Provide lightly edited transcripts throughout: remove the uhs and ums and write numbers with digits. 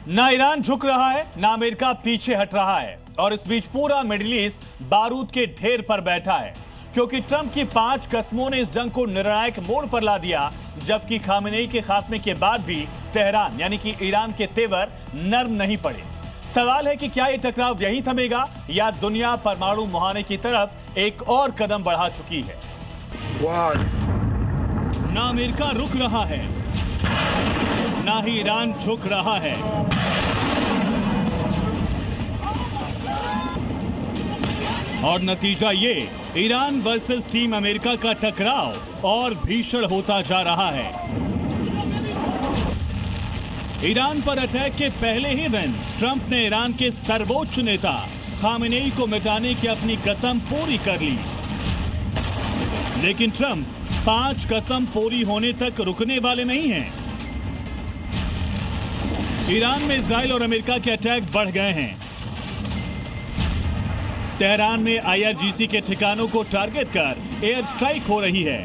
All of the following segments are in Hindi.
ना ईरान झुक रहा है, ना अमेरिका पीछे हट रहा है और इस बीच पूरा मिडिल ईस्ट बारूद के ढेर पर बैठा है, क्योंकि ट्रंप की 5 कस्मों ने इस जंग को निर्णायक मोड़ पर ला दिया। जबकि खामेनेई के खात्मे के बाद भी तेहरान यानी कि ईरान के तेवर नर्म नहीं पड़े। सवाल है कि क्या ये टकराव यहीं थमेगा या दुनिया परमाणु मुहाने की तरफ एक और कदम बढ़ा चुकी है। ना अमेरिका रुक रहा है, ना ही ईरान झुक रहा है। और नतीजा ये, ईरान वर्सेस टीम अमेरिका का टकराव और भीषण होता जा रहा है। ईरान पर अटैक के पहले ही दिन ट्रंप ने ईरान के सर्वोच्च नेता खामेनेई को मिटाने की अपनी कसम पूरी कर ली। लेकिन ट्रंप 5 कसम पूरी होने तक रुकने वाले नहीं हैं। ईरान में इजराइल और अमेरिका के अटैक बढ़ गए हैं। तेहरान में IRGC के ठिकानों को टारगेट कर एयर स्ट्राइक हो रही है।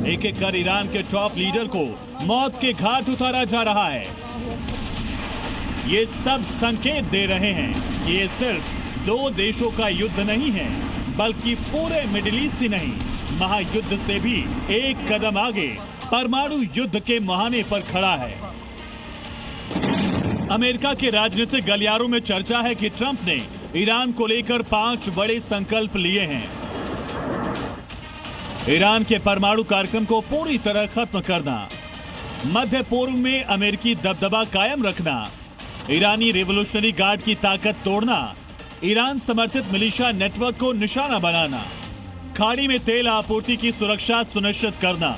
एक एक कर ईरान के टॉप लीडर को मौत के घाट उतारा जा रहा है। ये सब संकेत दे रहे हैं कि ये सिर्फ 2 देशों का युद्ध नहीं है, बल्कि पूरे मिडिल ईस्ट ही नहीं, महायुद्ध से भी एक कदम आगे परमाणु युद्ध के मुहाने पर खड़ा है। अमेरिका के राजनीतिक गलियारों में चर्चा है कि ट्रंप ने ईरान को लेकर 5 बड़े संकल्प लिए हैं। ईरान के परमाणु कार्यक्रम को पूरी तरह खत्म करना, मध्य पूर्व में अमेरिकी दबदबा कायम रखना, ईरानी रिवॉल्यूशनरी गार्ड की ताकत तोड़ना, ईरान समर्थित मिलिशिया नेटवर्क को निशाना बनाना, खाड़ी में तेल आपूर्ति की सुरक्षा सुनिश्चित करना।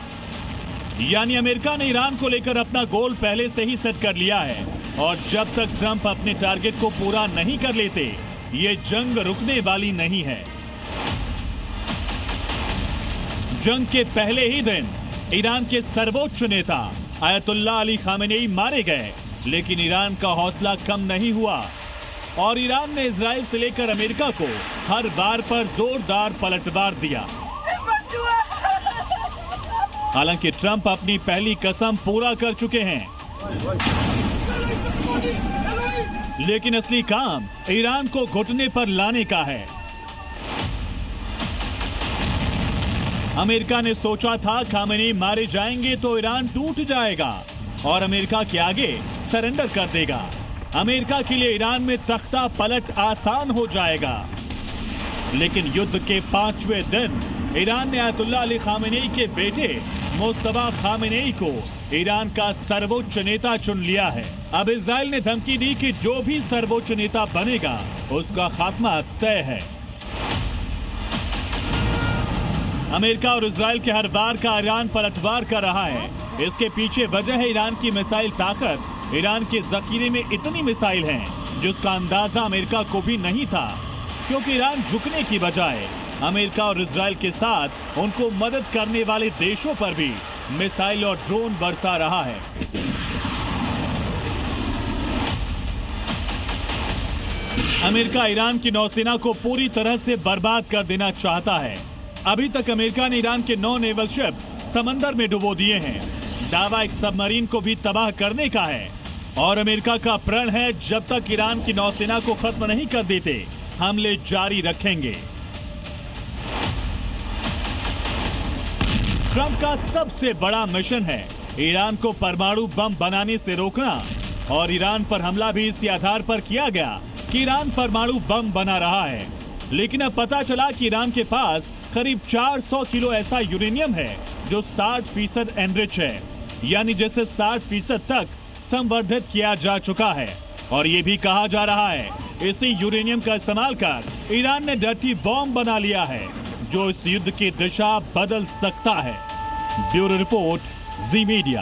यानी अमेरिका ने ईरान को लेकर अपना गोल पहले से ही सेट कर लिया है और जब तक ट्रंप अपने टारगेट को पूरा नहीं कर लेते, ये जंग रुकने वाली नहीं है। जंग के पहले ही दिन ईरान के सर्वोच्च नेता आयतुल्लाह अली खामेनेई मारे गए, लेकिन ईरान का हौसला कम नहीं हुआ और ईरान ने इजराइल से लेकर अमेरिका को हर बार पर जोरदार पलटवार दिया। हालांकि ट्रंप अपनी पहली कसम पूरा कर चुके हैं, लेकिन असली काम ईरान को घुटने पर लाने का है। अमेरिका ने सोचा था खामेनेई मारे जाएंगे तो ईरान टूट जाएगा और अमेरिका के आगे सरेंडर कर देगा। अमेरिका के लिए ईरान में तख्ता पलट आसान हो जाएगा। लेकिन युद्ध के 5वें दिन ईरान ने आयतुल्लाह अली खामेनेई के बेटे मुस्तफा खामेनेई को ईरान का सर्वोच्च नेता चुन लिया है। अब इजराइल ने धमकी दी कि जो भी सर्वोच्च नेता बनेगा उसका खात्मा तय है। अमेरिका और इजराइल के हर बार का ईरान पलटवार कर रहा है। इसके पीछे वजह है ईरान की मिसाइल ताकत। ईरान के जखीरे में इतनी मिसाइल हैं जिसका अंदाजा अमेरिका को भी नहीं था, क्योंकि ईरान झुकने की बजाय अमेरिका और इजराइल के साथ उनको मदद करने वाले देशों पर भी मिसाइल और ड्रोन बरसा रहा है। अमेरिका ईरान की नौसेना को पूरी तरह से बर्बाद कर देना चाहता है। अभी तक अमेरिका ने ईरान के 9 नेवल शिप समंदर में डुबो दिए हैं। दावा एक सबमरीन को भी तबाह करने का है और अमेरिका का प्रण है, जब तक ईरान की नौसेना को खत्म नहीं कर देते, हमले जारी रखेंगे। ट्रंप का सबसे बड़ा मिशन है ईरान को परमाणु बम बनाने से रोकना और ईरान पर हमला भी इसी आधार पर किया गया कि ईरान परमाणु बम बना रहा है। लेकिन अब पता चला कि ईरान के पास करीब 400 किलो ऐसा यूरेनियम है जो 60% एनरिच है, यानी जैसे 60% तक संवर्धित किया जा चुका है। और ये भी कहा जा रहा है इसी यूरेनियम का इस्तेमाल कर ईरान ने डर्टी बॉम्ब बना लिया है जो इस युद्ध की दिशा बदल सकता है। ब्यूरो रिपोर्ट, जी मीडिया।